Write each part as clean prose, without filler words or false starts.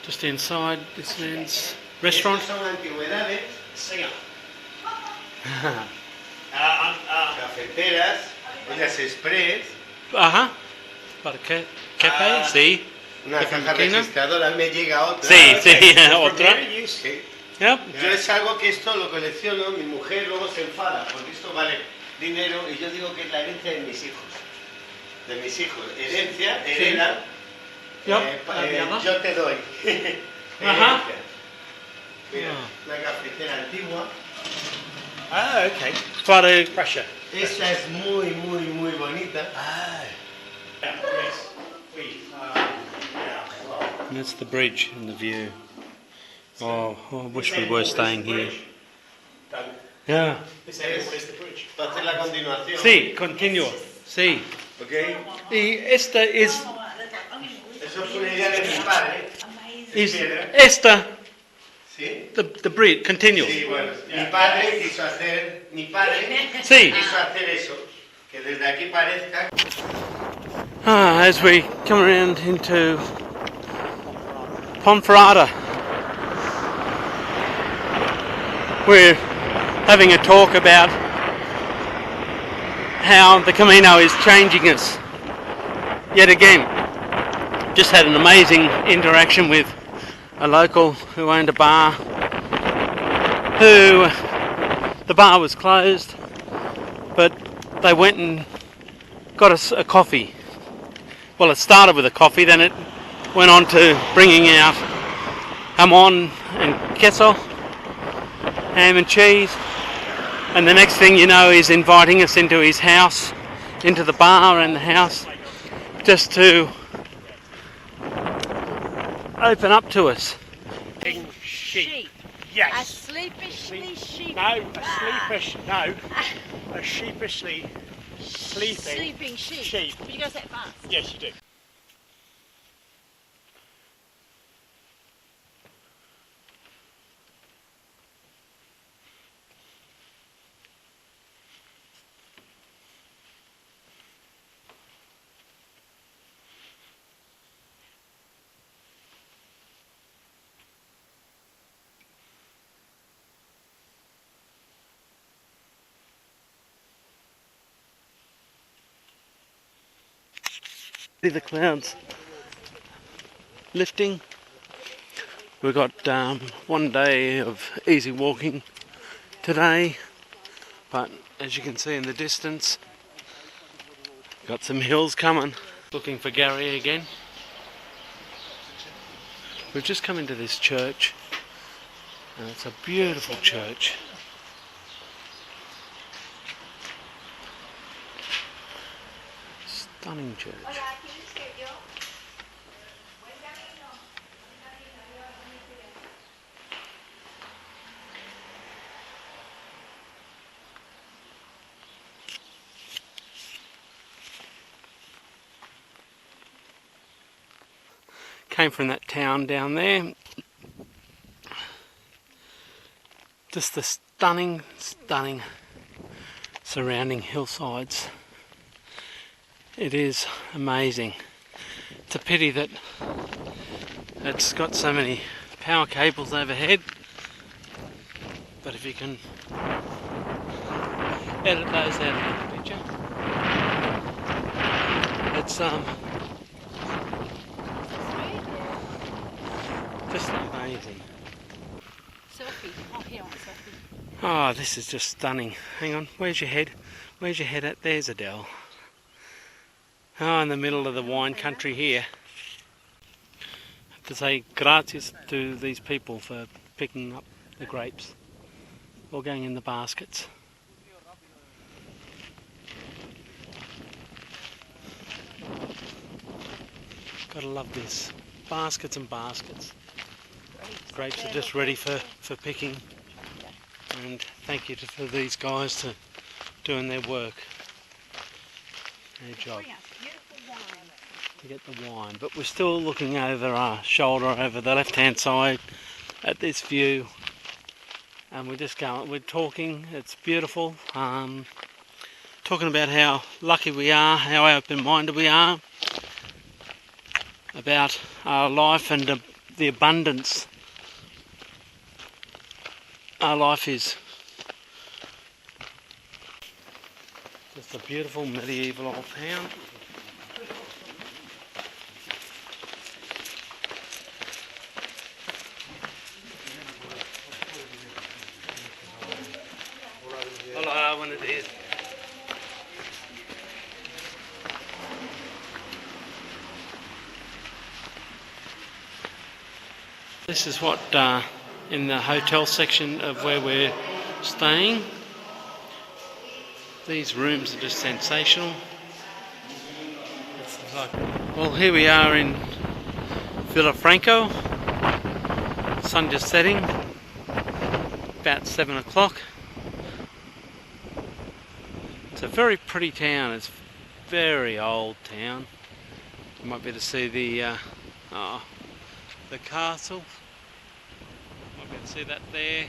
Just inside this man's restaurant. Son antigüedades, Singer. cafeteras, ollas express, Ajá. Para qué sí. una Different caja máquina. registradora, me llega otra. Sí, sí, From otra. here, you see. Yep. Yo es algo que esto lo colecciono, mi mujer luego se enfada, porque esto vale dinero y yo digo que es la herencia de mis hijos. De mis hijos. Herencia, heredan, yo te doy. Ajá. Herencia. Mira, una cafetera antigua. Ah, okay. Para Pressure. Esta es muy, muy, muy bonita. Yes. And that's the bridge and the view. Oh, I wish we were staying here. Yeah. This area is the bridge. Para hacer la continuación. Sí, continuo. Sí. ¿Ok? Y esta es Eso fue una idea de mi padre. esta ¿Sí? the bridge continuo. Sí, bueno. Mi padre quiso hacer Sí. eso. Que desde aquí parezca. As we come around into Ponferrada, we're having a talk about how the Camino is changing us yet again. Just had an amazing interaction with a local who owned a bar, who the bar was closed, but they went and got us a coffee. Well, it started with a coffee, then it went on to bringing out jamon and queso, ham and cheese, and the next thing you know he's inviting us into his house, into the bar and the house, just to open up to us. Sheep. A Yes. sleepishly sheep. No, a sheepishly sleeping Sleeping sheep. sheep. But you go that fast. Yes, you do. See the clouds lifting. We've got one day of easy walking today, but as you can see in the distance, got some hills coming. Looking for Gary again. We've just come into this church, and it's a beautiful church. Stunning church. Came from that town down there. Just the stunning surrounding hillsides. It is amazing. It's a pity that it's got so many power cables overhead, but if you can edit those out of the picture, it's just amazing. Selfie. Oh, here on selfie. Oh, this is just stunning. Hang on, where's your head? Where's your head at? There's Adele. Oh, in the middle of the wine country here. I have to say gracias to these people for picking up the grapes, all going in the baskets. Gotta love this. Baskets and baskets. Grapes are just ready for picking. And thank you for these guys to doing their work. Their job. To get the wine. But we're still looking over our shoulder, over the left hand side at this view. And we're talking, it's beautiful. Talking about how lucky we are, how open-minded we are about our life and the abundance our life is. Just a beautiful medieval old town. Hello, buenos dias. This is what in the hotel section of where we're staying. These rooms are just sensational. Well, here we are in Villafranco. Sun just setting, about 7 o'clock. It's a very pretty town. It's a very old town. You might be able to see the castle. Might be able to see that there.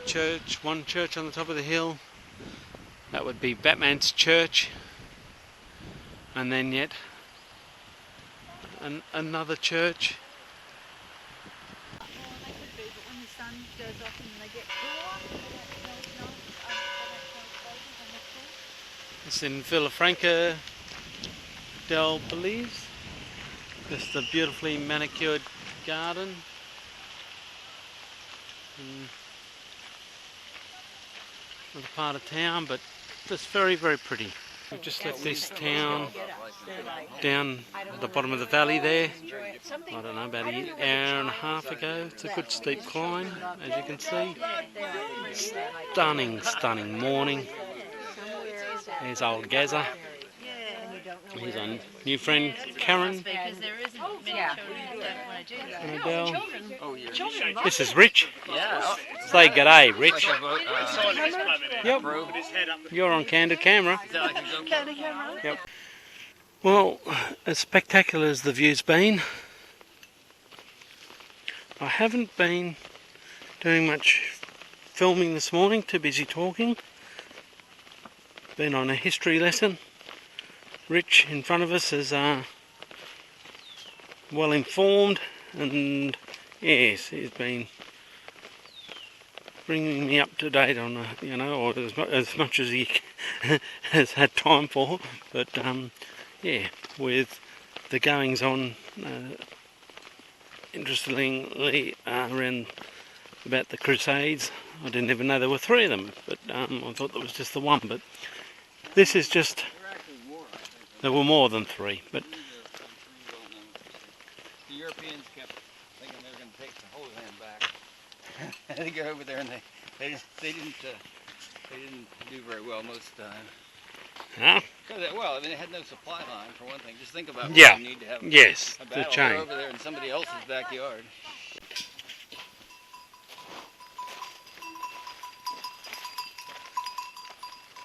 Church, one church on the top of the hill. That would be Batman's church. And then yet another church. It's in Villafranca del Belize. Just a beautifully manicured garden. Another part of town, but just very, very pretty. We've just left this town down at the bottom of the valley there. I don't know, about an hour and a half ago. It's a good steep climb, as you can see. Stunning, stunning morning. There's old Gaza. Here's our new friend Karen. And Adele. This is Rich. Say g'day, Rich. Yep. You're on candid camera. Yep. Well, as spectacular as the view's been, I haven't been doing much filming this morning. Too busy talking. Been on a history lesson. Rich in front of us is well informed, and yes, he's been bringing me up to date on or as much as he has had time for. But yeah, with the goings on, interestingly, around about the Crusades. I didn't even know there were 3 of them, but I thought there was just the one. But this is just. There were more than 3, but the Europeans kept thinking they were going to take the Holy Land back. They go over there and they didn't do very well most of the time. Huh? Well, I mean, they had no supply line for one thing. Just think about what yeah, you need to have yes, a battle. the chain. They're over there in somebody else's backyard.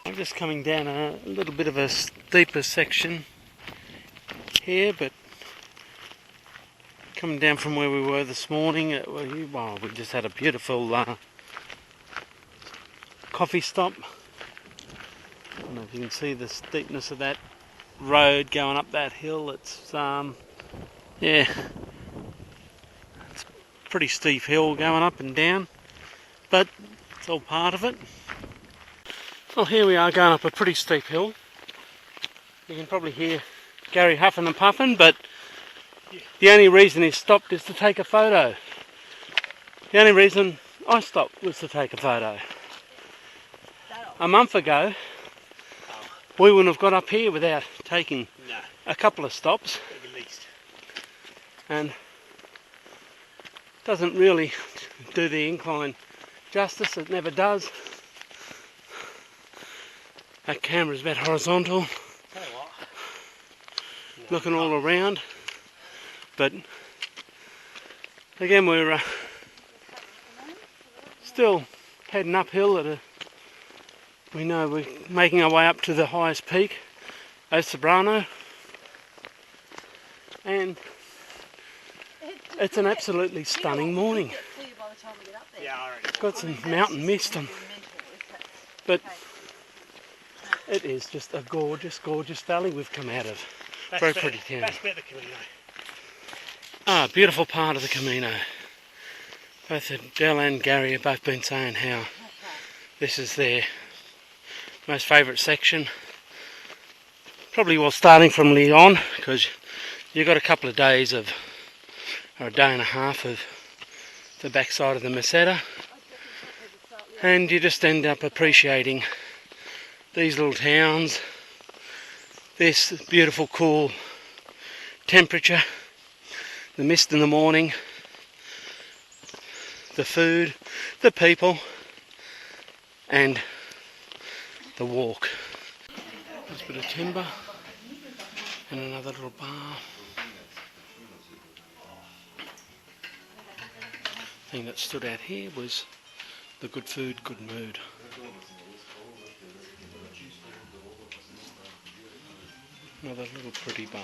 I'm just coming down a little bit of a steeper section here, but coming down from where we were this morning. Well, we just had a beautiful coffee stop. I don't know if you can see the steepness of that road going up that hill. It's yeah, it's a pretty steep hill going up and down, but it's all part of it. Well, here we are going up a pretty steep hill. You can probably hear Gary huffing and puffing, but the only reason he stopped is to take a photo. The only reason I stopped was to take a photo. A month ago, we wouldn't have got up here without taking a couple of stops. At least. And it doesn't really do the incline justice, it never does. That camera's about horizontal, Tell you what. looking all around, but again we're still heading uphill we know we're making our way up to the highest peak, Sobrano, and it's an absolutely stunning morning. Yeah, I reckon. It's got some mountain mist on, but it is just a gorgeous, gorgeous valley we've come out of. Very pretty town. Best bit of the Camino. Ah, beautiful part of the Camino. Both Del and Gary have both been saying how this is their most favourite section. Probably was starting from Leon, because you've got a couple of days of, or a day and a half of the backside of the Meseta, and you just end up appreciating these little towns, this beautiful cool temperature, the mist in the morning, the food, the people, and the walk. There's a bit of timber and another little bar. The thing that stood out here was the good food, good mood. Another little pretty bar.